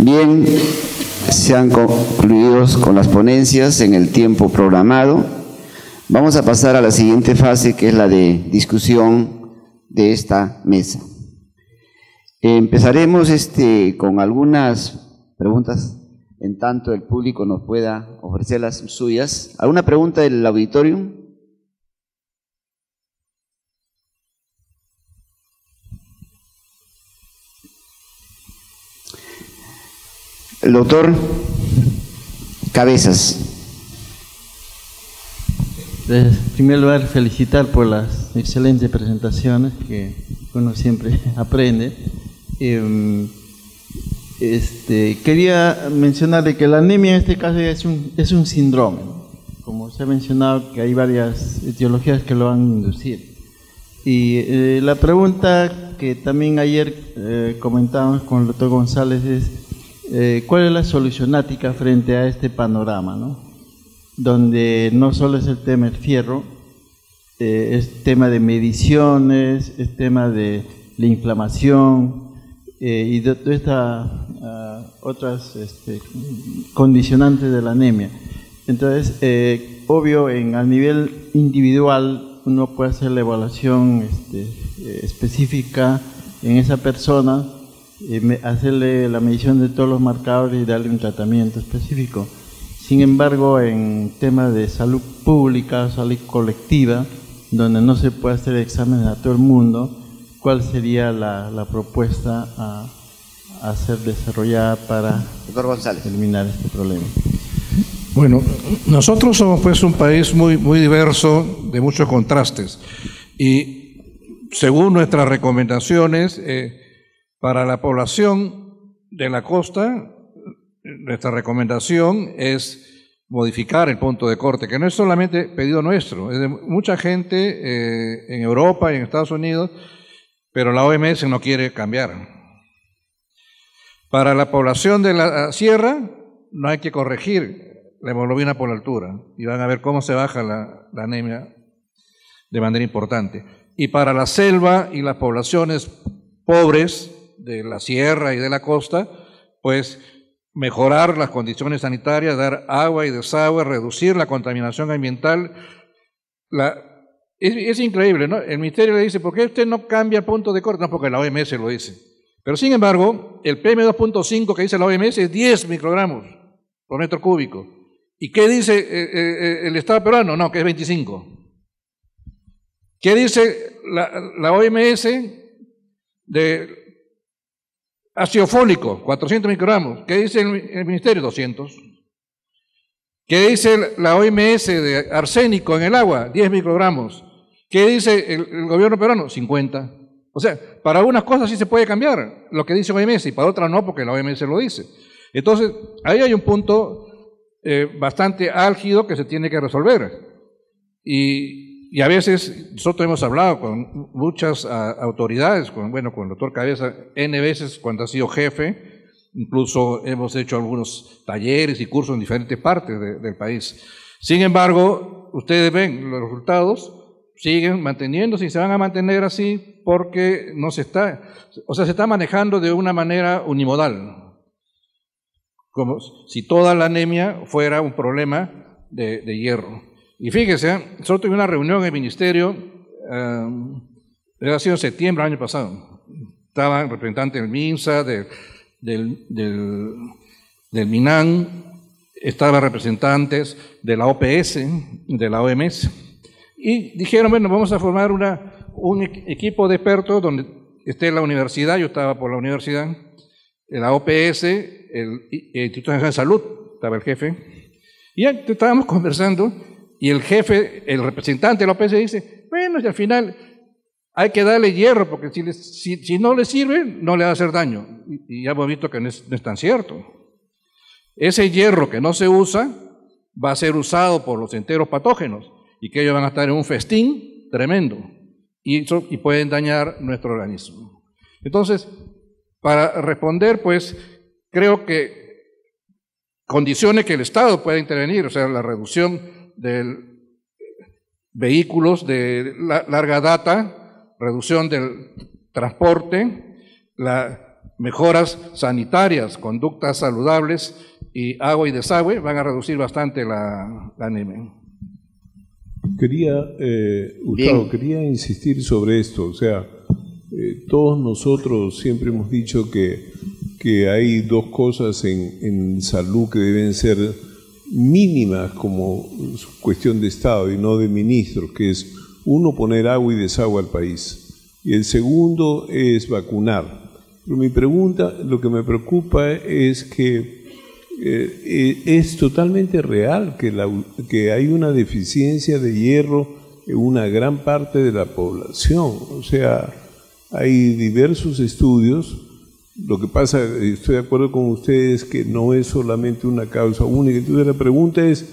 Bien, se han concluido con las ponencias en el tiempo programado. Vamos a pasar a la siguiente fase, que es la de discusión de esta mesa. Empezaremos con algunas preguntas, en tanto el público nos pueda ofrecer las suyas. ¿Alguna pregunta del auditorio? El doctor Cabezas. En primer lugar, felicitar por las excelentes presentaciones que uno siempre aprende. Quería mencionar de que la anemia en este caso es un síndrome, ¿no? Como se ha mencionado, que hay varias etiologías que lo van a inducir. Y la pregunta que también ayer comentábamos con el doctor González es ¿cuál es la solucionática frente a este panorama, ¿no? Donde no solo es el tema del fierro, es tema de mediciones, es tema de la inflamación y de estas otras condicionantes de la anemia. Entonces, obvio, a nivel individual uno puede hacer la evaluación específica en esa persona, hacerle la medición de todos los marcadores y darle un tratamiento específico. Sin embargo, en temas de salud pública, salud colectiva, donde no se puede hacer exámenes a todo el mundo, ¿cuál sería la propuesta a ser desarrollada para eliminar este problema? Bueno, nosotros somos pues un país muy diverso, de muchos contrastes, y según nuestras recomendaciones, para la población de la costa, nuestra recomendación es modificar el punto de corte, que no es solamente pedido nuestro, es de mucha gente en Europa y en Estados Unidos, pero la OMS no quiere cambiar. Para la población de la sierra no hay que corregir la hemoglobina por la altura, y van a ver cómo se baja la anemia de manera importante. Y para la selva y las poblaciones pobres de la sierra y de la costa, pues mejorar las condiciones sanitarias, dar agua y desagüe, reducir la contaminación ambiental. Es increíble, ¿no? El Ministerio le dice, ¿por qué usted no cambia el punto de corte? No, porque la OMS lo dice. Pero sin embargo, el PM2.5 que dice la OMS es 10 microgramos por metro cúbico. ¿Y qué dice el Estado peruano? No, que es 25. ¿Qué dice la OMS de ácido fólico? 400 microgramos. ¿Qué dice el Ministerio? 200. ¿Qué dice la OMS de arsénico en el agua? 10 microgramos. ¿Qué dice el gobierno peruano? 50. O sea, para unas cosas sí se puede cambiar lo que dice la OMS y para otras no, porque la OMS lo dice. Entonces, ahí hay un punto bastante álgido que se tiene que resolver. Y a veces nosotros hemos hablado con muchas autoridades, con el doctor Cabeza N veces cuando ha sido jefe, incluso hemos hecho algunos talleres y cursos en diferentes partes del país. Sin embargo, ustedes ven los resultados, siguen manteniéndose y se van a mantener así porque no se está manejando de una manera unimodal, como si toda la anemia fuera un problema de hierro. Y fíjese, nosotros tuvimos una reunión en el Ministerio, ha sido en septiembre del año pasado. Estaban representantes del MINSA, del MINAN, estaban representantes de la OPS, de la OMS, y dijeron, bueno, vamos a formar un equipo de expertos donde esté la universidad, yo estaba por la universidad, la OPS, el Instituto Nacional de Salud, estaba el jefe, y ya estábamos conversando. Y el jefe, el representante de la OPS dice, bueno, y al final hay que darle hierro, porque si no le sirve, no le va a hacer daño. Y ya hemos visto que no es tan cierto. Ese hierro que no se usa va a ser usado por los enteros patógenos, y que ellos van a estar en un festín tremendo, y pueden dañar nuestro organismo. Entonces, para responder, pues, creo que condiciones que el Estado pueda intervenir, o sea, la reducción de vehículos de larga data, reducción del transporte, la mejoras sanitarias, conductas saludables y agua y desagüe van a reducir bastante la anemia. Gustavo, quería insistir sobre esto. O sea, todos nosotros siempre hemos dicho que hay dos cosas en salud que deben ser mínimas como cuestión de Estado y no de ministros, que es uno, poner agua y desagüe al país, y el segundo es vacunar. Pero mi pregunta, lo que me preocupa es que es totalmente real que hay una deficiencia de hierro en una gran parte de la población. O sea, hay diversos estudios. Lo que pasa, estoy de acuerdo con ustedes, que no es solamente una causa única. Entonces la pregunta es,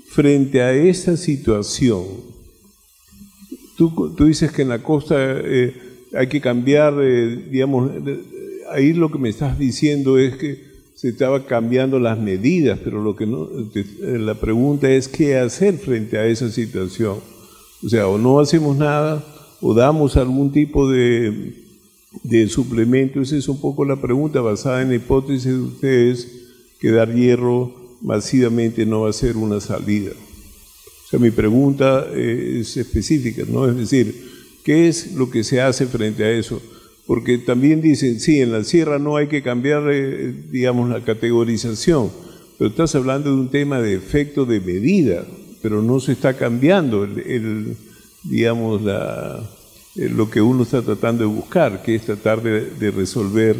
frente a esta situación, tú dices que en la costa hay que cambiar, digamos, ahí lo que me estás diciendo es que se estaba cambiando las medidas, pero lo que no, la pregunta es qué hacer frente a esa situación. O sea, o no hacemos nada, o damos algún tipo de suplemento. Esa es un poco la pregunta basada en la hipótesis de ustedes que dar hierro masivamente no va a ser una salida. O sea, mi pregunta es específica, ¿no? Es decir, ¿qué es lo que se hace frente a eso? Porque también dicen, sí, en la sierra no hay que cambiar, digamos, la categorización, pero estás hablando de un tema de efecto de medida, pero no se está cambiando digamos, lo que uno está tratando de buscar, que es tratar de resolver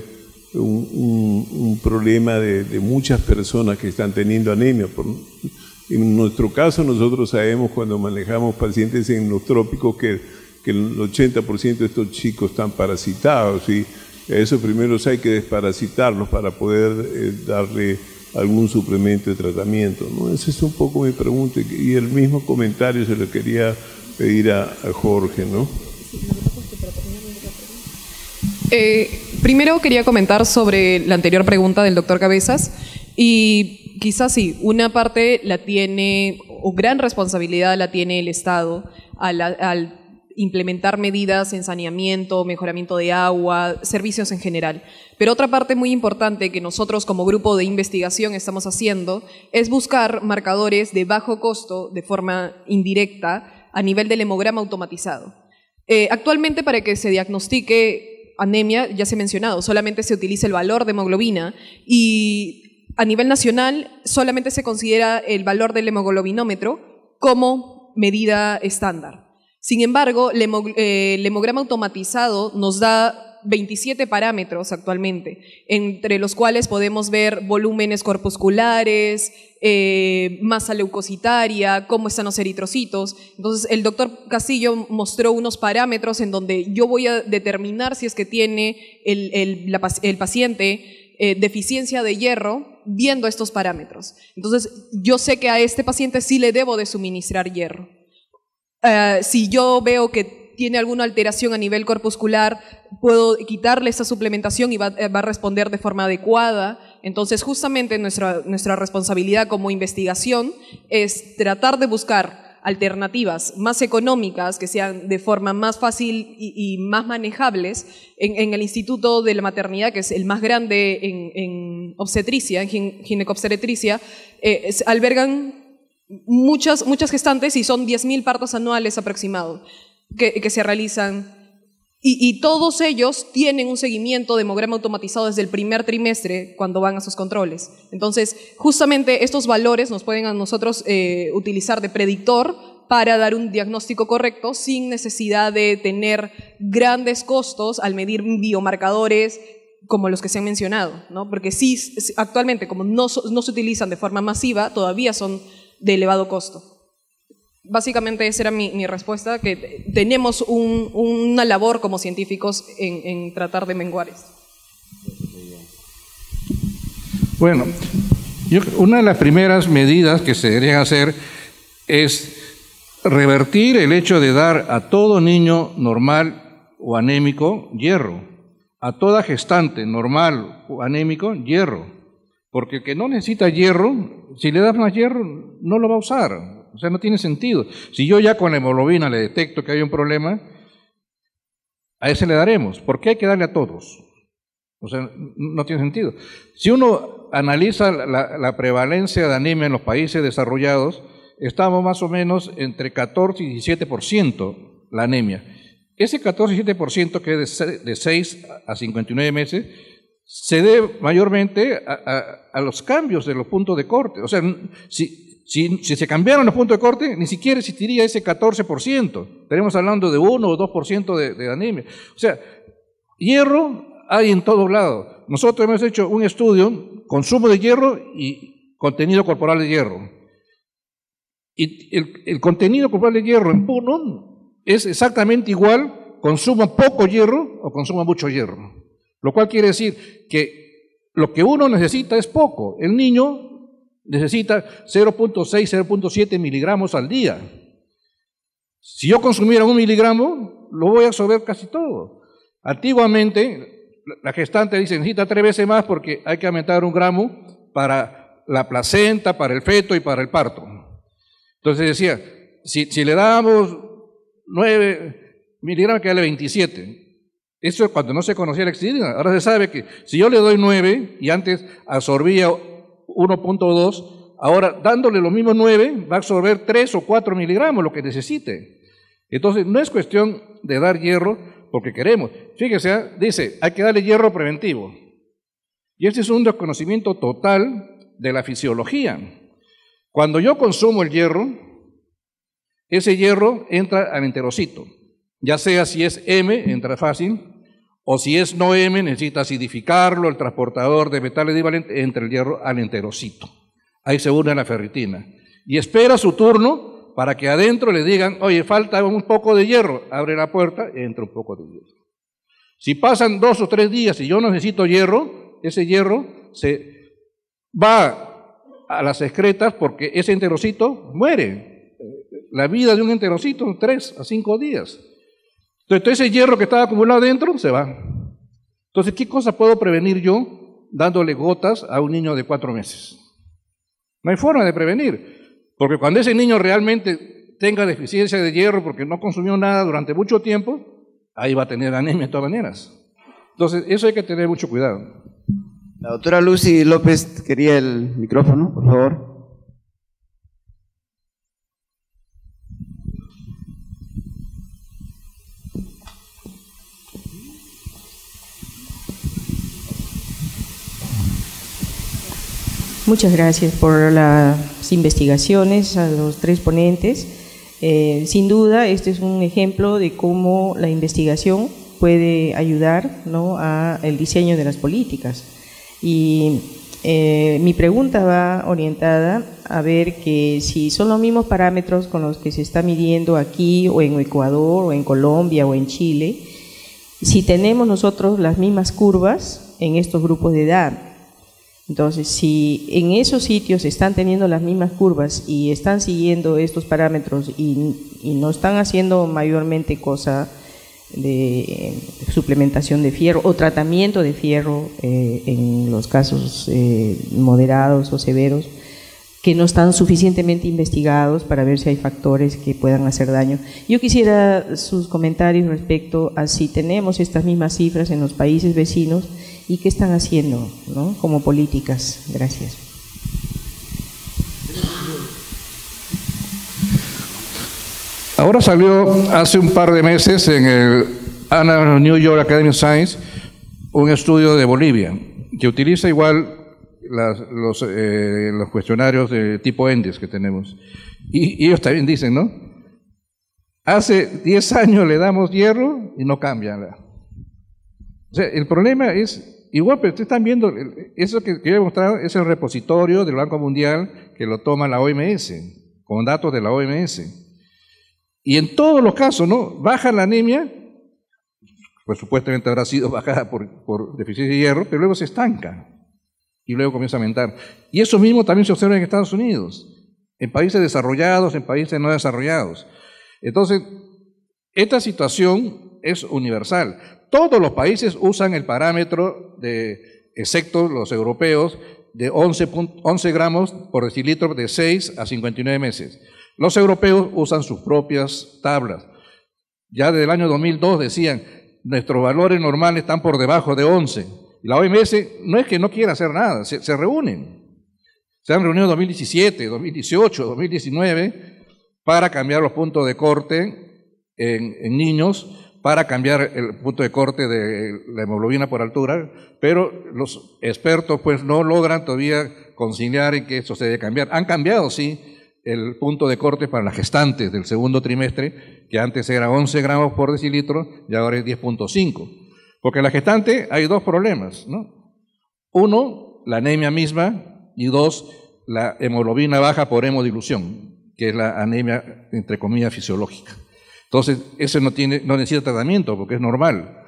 un problema de muchas personas que están teniendo anemia. En nuestro caso, nosotros sabemos cuando manejamos pacientes en los trópicos que el 80% de estos chicos están parasitados, y a esos primeros hay que desparasitarlos para poder darle algún suplemento de tratamiento, ¿no? Esa es un poco mi pregunta, y el mismo comentario se lo quería pedir a Jorge, ¿no? Primero quería comentar sobre la anterior pregunta del doctor Cabezas, y quizás sí, una parte la tiene, o gran responsabilidad la tiene el Estado al implementar medidas en saneamiento, mejoramiento de agua, servicios en general. Pero otra parte muy importante que nosotros como grupo de investigación estamos haciendo es buscar marcadores de bajo costo de forma indirecta a nivel del hemograma automatizado. Actualmente, para que se diagnostique anemia, ya se ha mencionado, solamente se utiliza el valor de hemoglobina, y a nivel nacional solamente se considera el valor del hemoglobinómetro como medida estándar. Sin embargo, el hemograma automatizado nos da 27 parámetros actualmente, entre los cuales podemos ver volúmenes corpusculares, masa leucocitaria, cómo están los eritrocitos. Entonces, el doctor Castillo mostró unos parámetros en donde yo voy a determinar si es que tiene el paciente deficiencia de hierro viendo estos parámetros. Entonces, yo sé que a este paciente sí le debo de suministrar hierro. Si yo veo que tiene alguna alteración a nivel corpuscular, puedo quitarle esa suplementación y va a responder de forma adecuada. Entonces, justamente nuestra responsabilidad como investigación es tratar de buscar alternativas más económicas, que sean de forma más fácil y más manejables. En el Instituto de la Maternidad, que es el más grande en obstetricia, en ginecobstetricia, albergan muchas gestantes, y son 10.000 partos anuales aproximados que se realizan, y todos ellos tienen un seguimiento de hemograma automatizado desde el primer trimestre cuando van a sus controles. Entonces, justamente estos valores nos pueden a nosotros utilizar de predictor para dar un diagnóstico correcto sin necesidad de tener grandes costos al medir biomarcadores como los que se han mencionado, ¿no? Porque sí, actualmente, como no se utilizan de forma masiva, todavía son de elevado costo. Básicamente esa era mi respuesta, que tenemos una labor como científicos en tratar de menguar esto. Bueno, una de las primeras medidas que se deberían hacer es revertir el hecho de dar a todo niño normal o anémico hierro, a toda gestante normal o anémico hierro, porque el que no necesita hierro, si le das más hierro, no lo va a usar. O sea, no tiene sentido. Si yo ya con la hemoglobina le detecto que hay un problema, a ese le daremos. ¿Por qué hay que darle a todos? O sea, no tiene sentido. Si uno analiza la prevalencia de anemia en los países desarrollados, estamos más o menos entre 14 y 17% la anemia. Ese 14 y 17%, que es de 6 a 59 meses, se debe mayormente a los cambios de los puntos de corte. O sea, si se cambiaran los puntos de corte, ni siquiera existiría ese 14%. Estaríamos hablando de 1 o 2% de anemia. O sea, hierro hay en todos lados. Nosotros hemos hecho un estudio, consumo de hierro y contenido corporal de hierro. Y el contenido corporal de hierro en Puno es exactamente igual, consuma poco hierro o consuma mucho hierro. Lo cual quiere decir que lo que uno necesita es poco. El niño necesita 0.6, 0.7 miligramos al día. Si yo consumiera 1 miligramo, lo voy a absorber casi todo. Antiguamente, la gestante dice, necesita 3 veces más porque hay que aumentar 1 gramo para la placenta, para el feto y para el parto. Entonces decía, si le damos 9 miligramos, que darle 27. Eso es cuando no se conocía la excedina. Ahora se sabe que si yo le doy 9 y antes absorbía 1.2, ahora dándole los mismos 9 va a absorber 3 o 4 miligramos, lo que necesite. Entonces no es cuestión de dar hierro porque queremos. Fíjese, dice, hay que darle hierro preventivo. Y este es un desconocimiento total de la fisiología. Cuando yo consumo el hierro, ese hierro entra al enterocito. Ya sea si es M, entra fácil, o si es no M, necesita acidificarlo, el transportador de metales divalentes, entra el hierro al enterocito. Ahí se une la ferritina. Y espera su turno para que adentro le digan, oye, falta un poco de hierro. Abre la puerta, entra un poco de hierro. Si pasan 2 o 3 días y yo no necesito hierro, ese hierro se va a las excretas porque ese enterocito muere. La vida de un enterocito son 3 a 5 días. Entonces ese hierro que estaba acumulado dentro se va. Entonces, ¿qué cosa puedo prevenir yo dándole gotas a un niño de 4 meses? No hay forma de prevenir, porque cuando ese niño realmente tenga deficiencia de hierro porque no consumió nada durante mucho tiempo, ahí va a tener anemia de todas maneras. Entonces, eso hay que tener mucho cuidado. La doctora Lucy López quería el micrófono, por favor. Muchas gracias por las investigaciones a los 3 ponentes. Sin duda, este es un ejemplo de cómo la investigación puede ayudar, ¿no?, a el diseño de las políticas. Y mi pregunta va orientada a ver que si son los mismos parámetros con los que se está midiendo aquí o en Ecuador o en Colombia o en Chile, si tenemos nosotros las mismas curvas en estos grupos de edad. Entonces, si en esos sitios están teniendo las mismas curvas y están siguiendo estos parámetros y no están haciendo mayormente cosa de suplementación de fierro o tratamiento de fierro en los casos moderados o severos, que no están suficientemente investigados para ver si hay factores que puedan hacer daño. Yo quisiera sus comentarios respecto a si tenemos estas mismas cifras en los países vecinos y qué están haciendo, ¿no?, como políticas. Gracias. Ahora salió hace un par de meses en el New York Academy of Science un estudio de Bolivia que utiliza igual los cuestionarios de tipo ENDES que tenemos. Y ellos también dicen, ¿no? Hace 10 años le damos hierro y no cambia. O sea, el problema es igual, pero ustedes están viendo, eso que yo he mostrado es el repositorio del Banco Mundial que lo toma la OMS, con datos de la OMS. Y en todos los casos, ¿no?, baja la anemia, pues supuestamente habrá sido bajada por deficiencia de hierro, pero luego se estanca y luego comienza a aumentar. Y eso mismo también se observa en Estados Unidos, en países desarrollados, en países no desarrollados. Entonces, esta situación es universal. Todos los países usan el parámetro excepto los europeos, de 11 gramos por decilitro de 6 a 59 meses. Los europeos usan sus propias tablas. Ya desde el año 2002 decían, nuestros valores normales están por debajo de 11. Y la OMS no es que no quiera hacer nada, se reúnen. Se han reunido en 2017, 2018, 2019 para cambiar los puntos de corte en niños, para cambiar el punto de corte de la hemoglobina por altura, pero los expertos pues no logran todavía conciliar en que eso se debe cambiar. Han cambiado, sí, el punto de corte para las gestantes del segundo trimestre, que antes era 11 gramos por decilitro y ahora es 10.5. Porque en la gestante hay dos problemas, ¿no? Uno, la anemia misma, y dos, la hemoglobina baja por hemodilución, que es la anemia, entre comillas, fisiológica. Entonces, ese no necesita tratamiento porque es normal.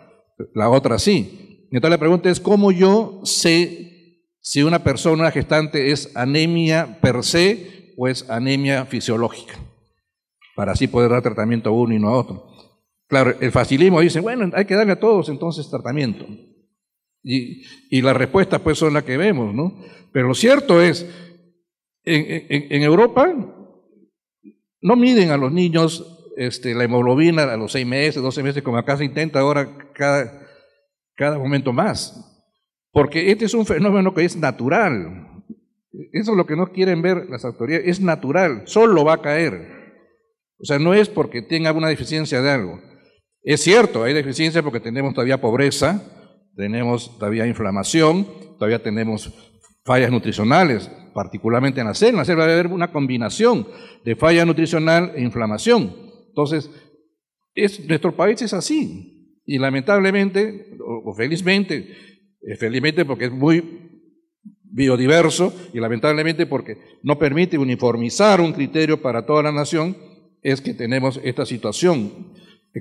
La otra sí. Entonces la pregunta es, ¿cómo yo sé si una persona, una gestante, es anemia per se o es anemia fisiológica? Para así poder dar tratamiento a uno y no a otro. Claro, el facilismo dice, bueno, hay que darle a todos entonces tratamiento. Y las respuestas pues son las que vemos, ¿no? Pero lo cierto es, en Europa no miden a los niños la hemoglobina a los 6 meses, 12 meses, como acá se intenta ahora cada momento más. Porque este es un fenómeno que es natural. Eso es lo que no quieren ver las autoridades, es natural, solo va a caer. O sea, no es porque tenga una deficiencia de algo. Es cierto, hay deficiencia porque tenemos todavía pobreza, tenemos todavía inflamación, todavía tenemos fallas nutricionales, particularmente en la selva. En la selva debe haber una combinación de falla nutricional e inflamación. Entonces, nuestro país es así, y lamentablemente, o felizmente porque es muy biodiverso, y lamentablemente porque no permite uniformizar un criterio para toda la nación, es que tenemos esta situación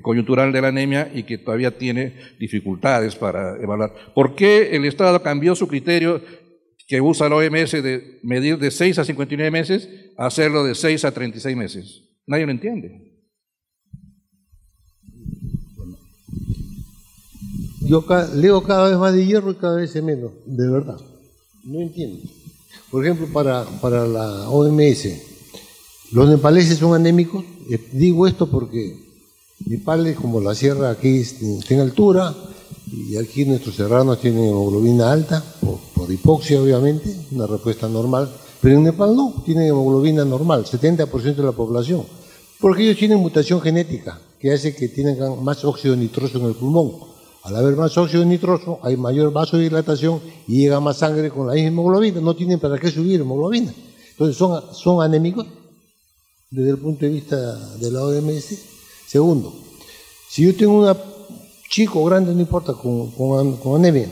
coyuntural de la anemia y que todavía tiene dificultades para evaluar. ¿Por qué el Estado cambió su criterio que usa la OMS de medir de 6 a 59 meses a hacerlo de 6 a 36 meses? Nadie lo entiende. Yo leo cada vez más de hierro y cada vez menos, de verdad. No entiendo. Por ejemplo, para la OMS, los nepaleses son anémicos. Digo esto porque Nepal es como la sierra, aquí está en altura, y aquí nuestros serranos tienen hemoglobina alta, por hipoxia obviamente, una respuesta normal, pero en Nepal no, tienen hemoglobina normal, 70% de la población, porque ellos tienen mutación genética, que hace que tengan más óxido nitroso en el pulmón. Al haber más óxido nitroso, hay mayor vasodilatación y llega más sangre con la misma hemoglobina, no tienen para qué subir hemoglobina. Entonces son anémicos desde el punto de vista de la OMS. Segundo, si yo tengo un chico grande, no importa, con anemia,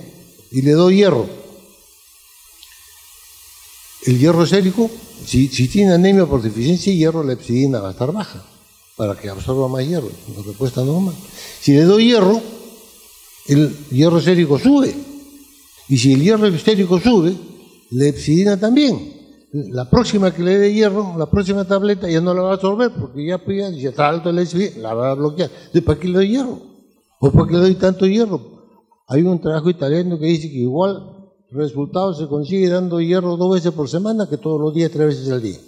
y le doy hierro, el hierro sérico, si tiene anemia por deficiencia de hierro, la hepcidina va a estar baja, para que absorba más hierro, una respuesta normal. Si le doy hierro, el hierro sérico sube, y si el hierro sérico sube, la hepcidina también. La próxima que le dé hierro, la próxima tableta ya no la va a absorber porque ya está alto el hepcidina, la va a bloquear. Entonces, ¿para qué le doy hierro? ¿O para qué le doy tanto hierro? Hay un trabajo italiano que dice que igual resultado se consigue dando hierro 2 veces por semana que todos los días 3 veces al día.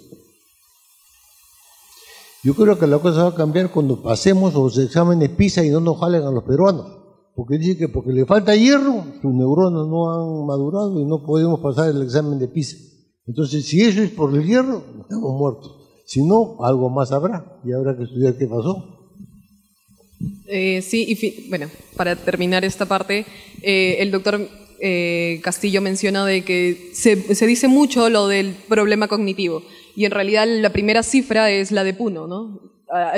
Yo creo que la cosa va a cambiar cuando pasemos los exámenes PISA y no nos jalen a los peruanos. Porque dice que porque le falta hierro, sus neuronas no han madurado y no podemos pasar el examen de PISA. Entonces, si eso es por el hierro, estamos muertos. Si no, algo más habrá y habrá que estudiar qué pasó. Sí, bueno, para terminar esta parte, el doctor Castillo menciona de que se dice mucho lo del problema cognitivo y en realidad la primera cifra es la de Puno, ¿no?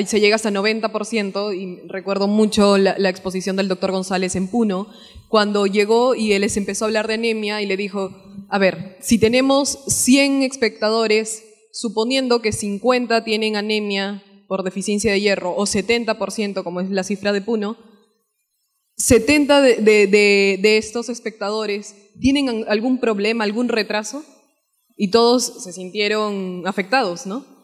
Se llega hasta 90% y recuerdo mucho la exposición del doctor González en Puno cuando llegó y él les empezó a hablar de anemia y le dijo, a ver, si tenemos 100 espectadores, suponiendo que 50 tienen anemia por deficiencia de hierro o 70%, como es la cifra de Puno, 70 de estos espectadores tienen algún problema, algún retraso y todos se sintieron afectados, ¿no?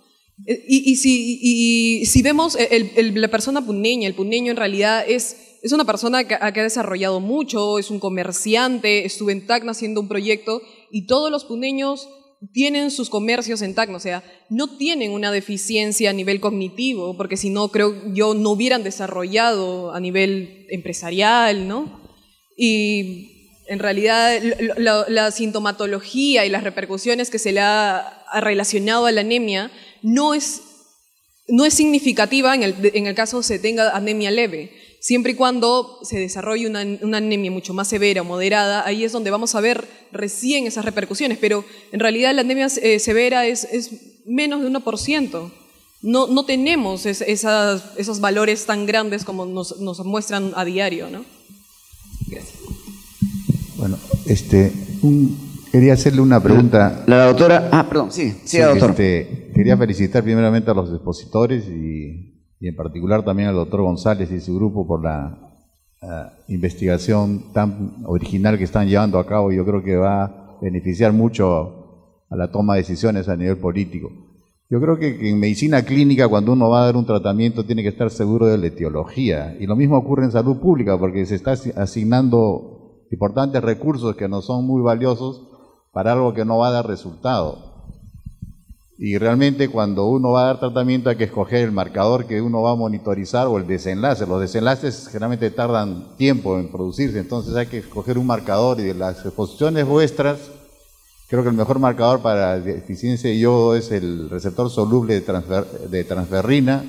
Y si vemos la persona puneña, el puneño en realidad es una persona que ha desarrollado mucho, es un comerciante, estuvo en Tacna haciendo un proyecto y todos los puneños tienen sus comercios en Tacna, o sea, no tienen una deficiencia a nivel cognitivo, porque si no, creo yo no hubieran desarrollado a nivel empresarial, ¿no? Y En realidad, la sintomatología y las repercusiones que se le ha relacionado a la anemia no es significativa en el caso se tenga anemia leve. Siempre y cuando se desarrolle una anemia mucho más severa o moderada, ahí es donde vamos a ver recién esas repercusiones. Pero en realidad la anemia severa es menos de 1%. No tenemos esos valores tan grandes como nos muestran a diario, ¿no? Gracias. Bueno, quería hacerle una pregunta. La doctora, perdón, sí, doctor. Quería felicitar primeramente a los expositores y en particular también al doctor González y su grupo por la investigación tan original que están llevando a cabo. Yo creo que va a beneficiar mucho a la toma de decisiones a nivel político. Yo creo que en medicina clínica, cuando uno va a dar un tratamiento, tiene que estar seguro de la etiología. Y lo mismo ocurre en salud pública, porque se está asignando importantes recursos que no son muy valiosos para algo que no va a dar resultado. Y realmente cuando uno va a dar tratamiento hay que escoger el marcador que uno va a monitorizar o el desenlace. Los desenlaces generalmente tardan tiempo en producirse, entonces hay que escoger un marcador, y de las exposiciones vuestras, creo que el mejor marcador para deficiencia de yodo es el receptor soluble de transferrina,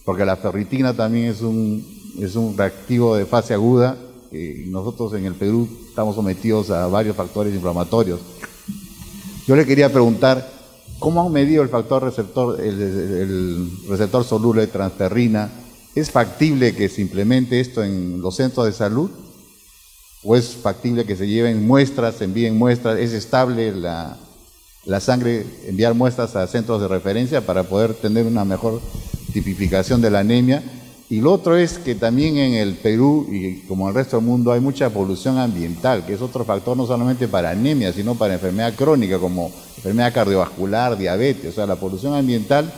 porque la ferritina también es un reactivo de fase aguda, y nosotros en el Perú estamos sometidos a varios factores inflamatorios. Yo le quería preguntar, ¿cómo han medido el factor receptor, el receptor soluble de transferrina? ¿Es factible que se implemente esto en los centros de salud? ¿O es factible que se lleven muestras, se envíen muestras? ¿Es estable la sangre, enviar muestras a centros de referencia para poder tener una mejor tipificación de la anemia? Y lo otro es que también en el Perú y como en el resto del mundo hay mucha polución ambiental, que es otro factor no solamente para anemia, sino para enfermedad crónica como enfermedad cardiovascular, diabetes. O sea, la polución ambiental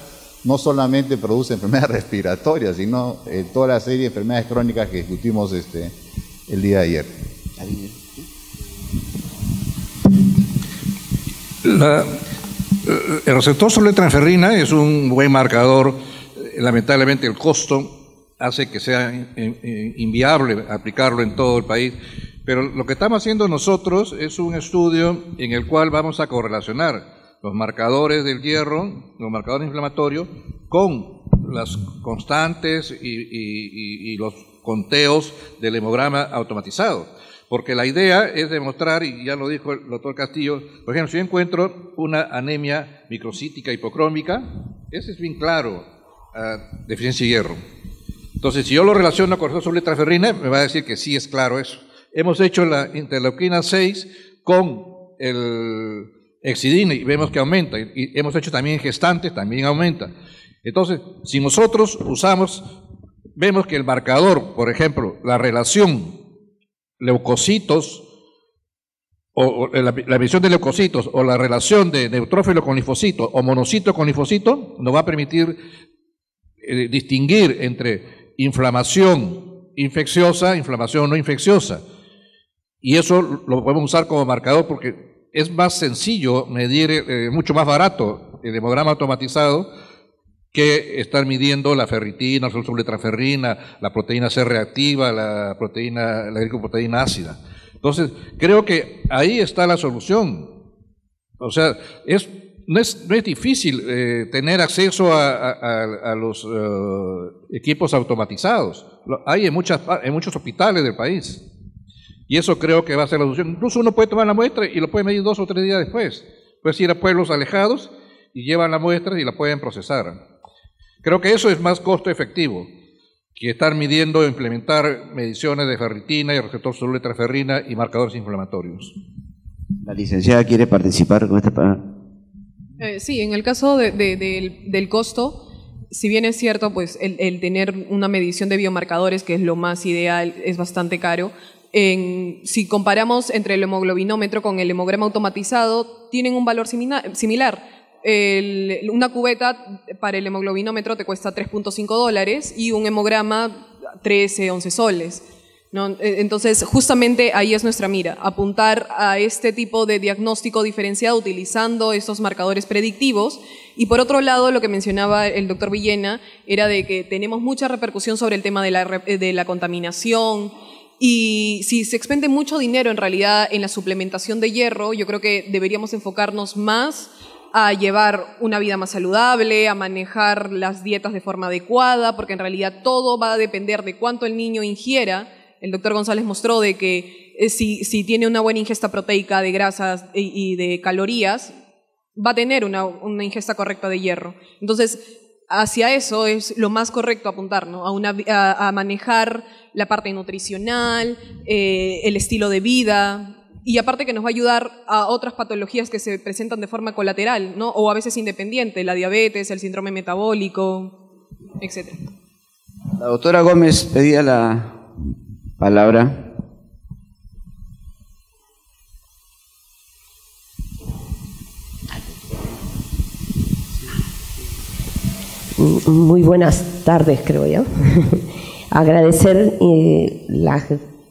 no solamente produce enfermedades respiratorias, sino toda la serie de enfermedades crónicas que discutimos el día de ayer. El receptor soluble de transferrina es un buen marcador. Lamentablemente el costo hace que sea inviable aplicarlo en todo el país, pero lo que estamos haciendo nosotros es un estudio en el cual vamos a correlacionar los marcadores del hierro, los marcadores inflamatorios, con las constantes y los conteos del hemograma automatizado, porque la idea es demostrar, y ya lo dijo el doctor Castillo, por ejemplo, si yo encuentro una anemia microcítica hipocrómica, ese es bien claro, deficiencia de hierro. Entonces, si yo lo relaciono con receptor soluble de transferrina, me va a decir que sí es claro eso. Hemos hecho la interleuquina 6 con el exidina y vemos que aumenta. Y hemos hecho también gestantes, también aumenta. Entonces, si nosotros vemos que el marcador, por ejemplo, la relación leucocitos, o la emisión de leucocitos, o la relación de neutrófilo con linfocito, o monocito con linfocito, nos va a permitir distinguir entre inflamación infecciosa, inflamación no infecciosa. Y eso lo podemos usar como marcador porque es más sencillo medir, mucho más barato el hemograma automatizado que estar midiendo la ferritina, la soluble transferrina, la proteína C reactiva, la glicoproteína ácida. Entonces, creo que ahí está la solución. O sea, no es difícil tener acceso a los equipos automatizados. Hay en muchos hospitales del país. Y eso creo que va a ser la solución. Incluso uno puede tomar la muestra y lo puede medir 2 o 3 días después. Puedes ir a pueblos alejados y llevan la muestra y la pueden procesar. Creo que eso es más costo efectivo que estar midiendo o implementar mediciones de ferritina y receptor soluble de transferrina y marcadores inflamatorios. La licenciada quiere participar con esta palabra. Sí, en el caso del costo, si bien es cierto, pues el tener una medición de biomarcadores, que es lo más ideal, es bastante caro. Si comparamos entre el hemoglobinómetro con el hemograma automatizado, tienen un valor similar. Una cubeta para el hemoglobinómetro te cuesta $3.5 y un hemograma 13, 11 soles. ¿No? Entonces, justamente ahí es nuestra mira, apuntar a este tipo de diagnóstico diferenciado utilizando estos marcadores predictivos. Y por otro lado, lo que mencionaba el doctor Villena era de que tenemos mucha repercusión sobre el tema de la contaminación Y si se expende mucho dinero en realidad en la suplementación de hierro, yo creo que deberíamos enfocarnos más a llevar una vida más saludable, a manejar las dietas de forma adecuada, porque en realidad todo va a depender de cuánto el niño ingiera. El doctor González mostró de que si tiene una buena ingesta proteica de grasas y de calorías, va a tener una ingesta correcta de hierro. Entonces, hacia eso es lo más correcto apuntar, ¿no? A manejar la parte nutricional, el estilo de vida, y aparte que nos va a ayudar a otras patologías que se presentan de forma colateral, ¿no? O a veces independiente, la diabetes, el síndrome metabólico, etc. La doctora Gómez pedía la palabra. Muy buenas tardes, creo yo. Agradecer las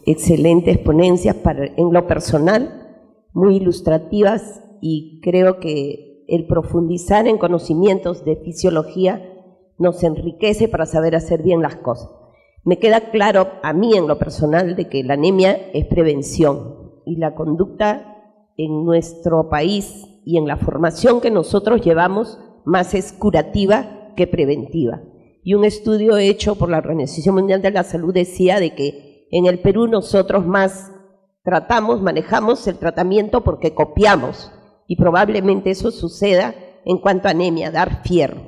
excelentes ponencias en lo personal, muy ilustrativas, y creo que el profundizar en conocimientos de fisiología nos enriquece para saber hacer bien las cosas. Me queda claro a mí en lo personal de que la anemia es prevención, y la conducta en nuestro país y en la formación que nosotros llevamos más es curativa que preventiva. Y un estudio hecho por la Organización Mundial de la Salud decía de que en el Perú nosotros más manejamos el tratamiento porque copiamos, y probablemente eso suceda en cuanto a anemia, dar fierro.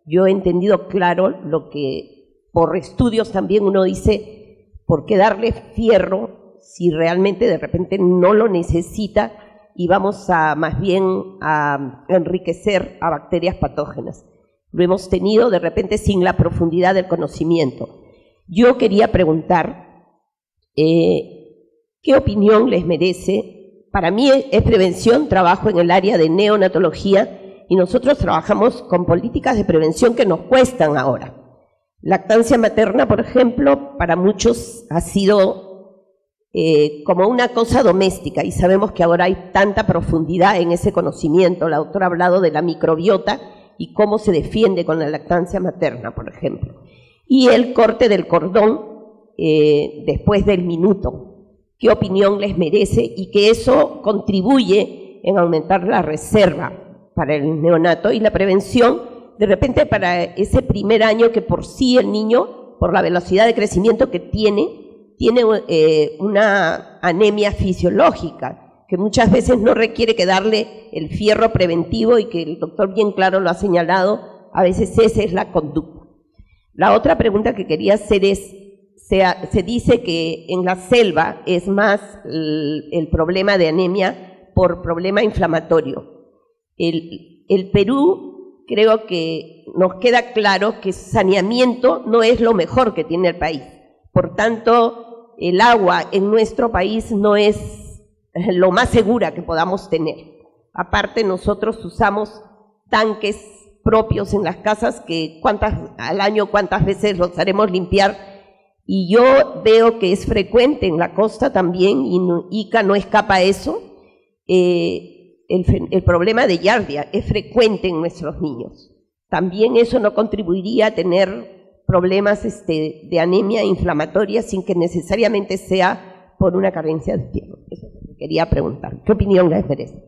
Yo he entendido claro lo que por estudios también uno dice, ¿por qué darle fierro si realmente de repente no lo necesita y vamos a más bien a enriquecer a bacterias patógenas? Lo hemos tenido de repente sin la profundidad del conocimiento. Yo quería preguntar, ¿qué opinión les merece? Para mí es prevención, trabajo en el área de neonatología y nosotros trabajamos con políticas de prevención que nos cuestan ahora. Lactancia materna, por ejemplo, para muchos ha sido como una cosa doméstica, y sabemos que ahora hay tanta profundidad en ese conocimiento. La doctora ha hablado de la microbiota y cómo se defiende con la lactancia materna, por ejemplo. Y el corte del cordón después del minuto. ¿Qué opinión les merece? Y que eso contribuye en aumentar la reserva para el neonato y la prevención, de repente para ese primer año que por sí el niño, por la velocidad de crecimiento que tiene una anemia fisiológica, que muchas veces no requiere que darle el fierro preventivo, y que el doctor bien claro lo ha señalado, a veces esa es la conducta. La otra pregunta que quería hacer es, se dice que en la selva es más el problema de anemia por problema inflamatorio. El Perú, creo que nos queda claro que saneamiento no es lo mejor que tiene el país. Por tanto, el agua en nuestro país no es lo más segura que podamos tener. Aparte, nosotros usamos tanques propios en las casas que al año cuántas veces los haremos limpiar, y yo veo que es frecuente en la costa también, y Ica no escapa a eso. El problema de giardia es frecuente en nuestros niños. También eso no contribuiría a tener problemas de anemia inflamatoria sin que necesariamente sea por una carencia de fierro. Eso quería preguntar. ¿Qué opinión les merece?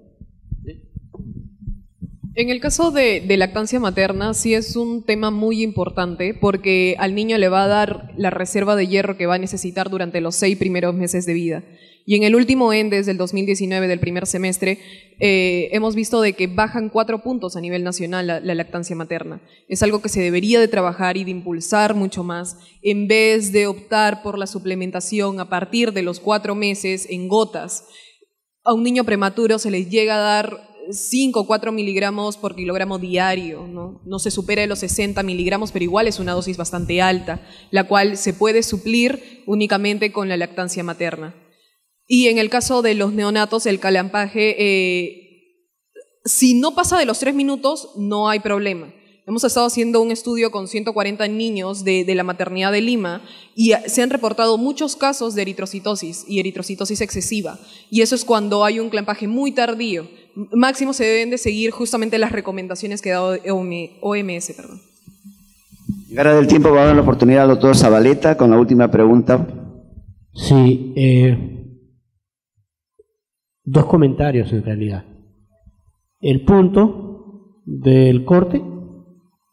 En el caso de lactancia materna, sí es un tema muy importante, porque al niño le va a dar la reserva de hierro que va a necesitar durante los 6 primeros meses de vida. Y en el último ENDES del 2019, del primer semestre, hemos visto de que bajan 4 puntos a nivel nacional la lactancia materna. Es algo que se debería de trabajar y de impulsar mucho más, en vez de optar por la suplementación a partir de los 4 meses en gotas. A un niño prematuro se le llega a dar 5 o 4 miligramos por kilogramo diario, ¿no? No se supera de los 60 miligramos, pero igual es una dosis bastante alta, la cual se puede suplir únicamente con la lactancia materna. Y en el caso de los neonatos, el calampaje, si no pasa de los 3 minutos, no hay problema. Hemos estado haciendo un estudio con 140 niños de la maternidad de Lima, y se han reportado muchos casos de eritrocitosis y eritrocitosis excesiva. Y eso es cuando hay un clampaje muy tardío. Máximo se deben de seguir justamente las recomendaciones que ha dado OMS. Llegara del tiempo, va a dar la oportunidad al doctor Zabaleta con la última pregunta. Sí, dos comentarios en realidad. El punto del corte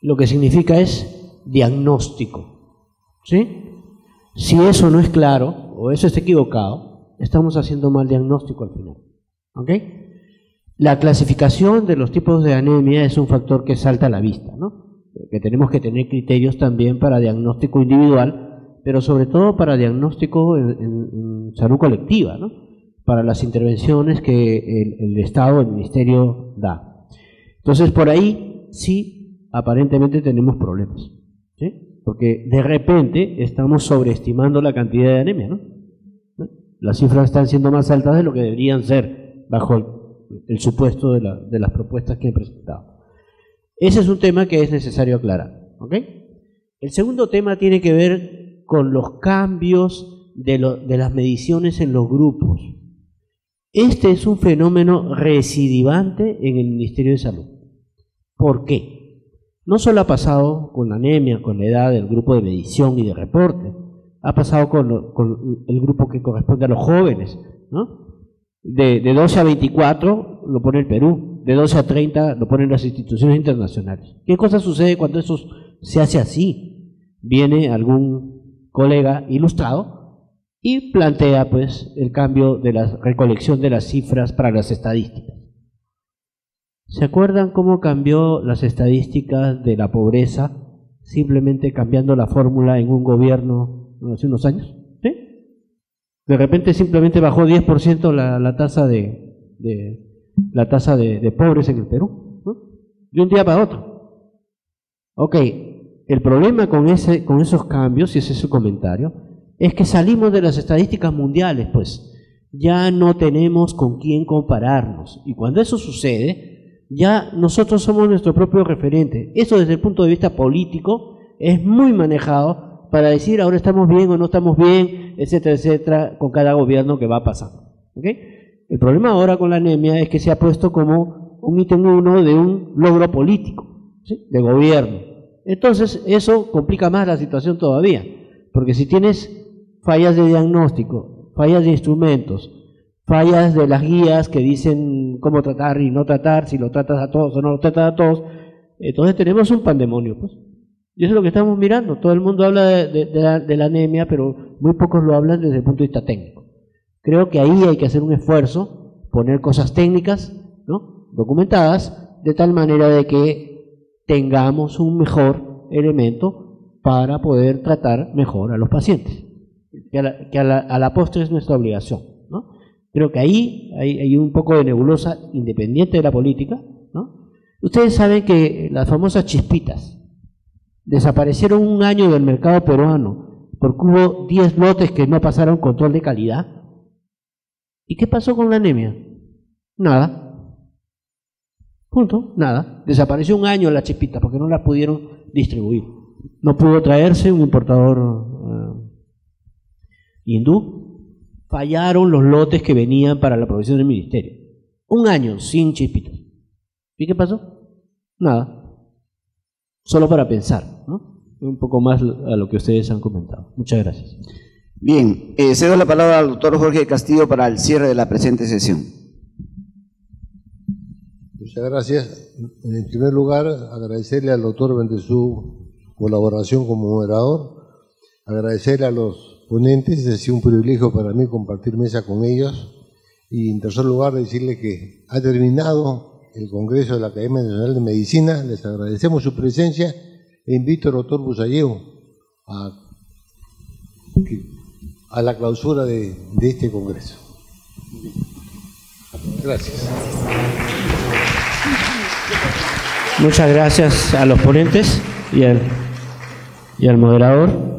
lo que significa es diagnóstico, ¿sí? Si eso no es claro o eso está equivocado, estamos haciendo mal diagnóstico al final, ¿ok? La clasificación de los tipos de anemia es un factor que salta a la vista, ¿no? Que tenemos que tener criterios también para diagnóstico individual, pero sobre todo para diagnóstico en salud colectiva, ¿no? Para las intervenciones que el Estado, el Ministerio da. Entonces, por ahí sí, aparentemente tenemos problemas, ¿sí? Porque de repente estamos sobreestimando la cantidad de anemia, ¿no? Las cifras están siendo más altas de lo que deberían ser bajo el supuesto de las propuestas que he presentado. Ese es un tema que es necesario aclarar, ¿ok? El segundo tema tiene que ver con los cambios de las mediciones en los grupos. Este es un fenómeno recidivante en el Ministerio de Salud. ¿Por qué? No solo ha pasado con la anemia, con la edad del grupo de medición y de reporte, ha pasado con el grupo que corresponde a los jóvenes, ¿no? De 12 a 24 lo pone el Perú, de 12 a 30 lo ponen las instituciones internacionales. ¿Qué cosa sucede cuando eso se hace así? Viene algún colega ilustrado y plantea pues el cambio de la recolección de las cifras para las estadísticas. ¿Se acuerdan cómo cambió las estadísticas de la pobreza simplemente cambiando la fórmula en un gobierno hace unos años? ¿Sí? De repente simplemente bajó 10% la tasa de pobres en el Perú, ¿no? De un día para otro. Ok, el problema con esos cambios, y ese es su comentario, es que salimos de las estadísticas mundiales, pues ya no tenemos con quién compararnos. Y cuando eso sucede, ya nosotros somos nuestro propio referente. Eso desde el punto de vista político es muy manejado para decir ahora estamos bien o no estamos bien, etcétera, etcétera, con cada gobierno que va pasando. ¿Okay? El problema ahora con la anemia es que se ha puesto como un ítem 1 de un logro político, ¿sí? De gobierno. Entonces eso complica más la situación todavía, porque si tienes fallas de diagnóstico, fallas de instrumentos, fallas de las guías que dicen cómo tratar y no tratar, si lo tratas a todos o no lo tratas a todos, entonces tenemos un pandemonio, pues. Y eso es lo que estamos mirando. Todo el mundo habla de la anemia, pero muy pocos lo hablan desde el punto de vista técnico. Creo que ahí hay que hacer un esfuerzo, poner cosas técnicas, ¿no? Documentadas, de tal manera de que tengamos un mejor elemento para poder tratar mejor a los pacientes, que a la postre es nuestra obligación, ¿no? Creo que ahí hay un poco de nebulosa independiente de la política, ¿no? Ustedes saben que las famosas chispitas desaparecieron un año del mercado peruano porque hubo 10 lotes que no pasaron control de calidad. ¿Y qué pasó con la anemia? Nada. Punto, nada. Desapareció un año la chispita porque no la pudieron distribuir. No pudo traerse un importador hindú. Fallaron los lotes que venían para la provisión del ministerio. Un año sin chispitas. ¿Y qué pasó? Nada. Solo para pensar, ¿no? Un poco más a lo que ustedes han comentado. Muchas gracias. Bien, cedo la palabra al doctor Jorge Castillo para el cierre de la presente sesión. Muchas gracias. En primer lugar, agradecerle al doctor Bendes su colaboración como moderador, agradecerle a los ponentes, ha sido un privilegio para mí compartir mesa con ellos, y en tercer lugar decirle que ha terminado el Congreso de la Academia Nacional de Medicina. Les agradecemos su presencia e invito al doctor Busalleu a la clausura de este Congreso. Gracias. Muchas gracias a los ponentes y al moderador.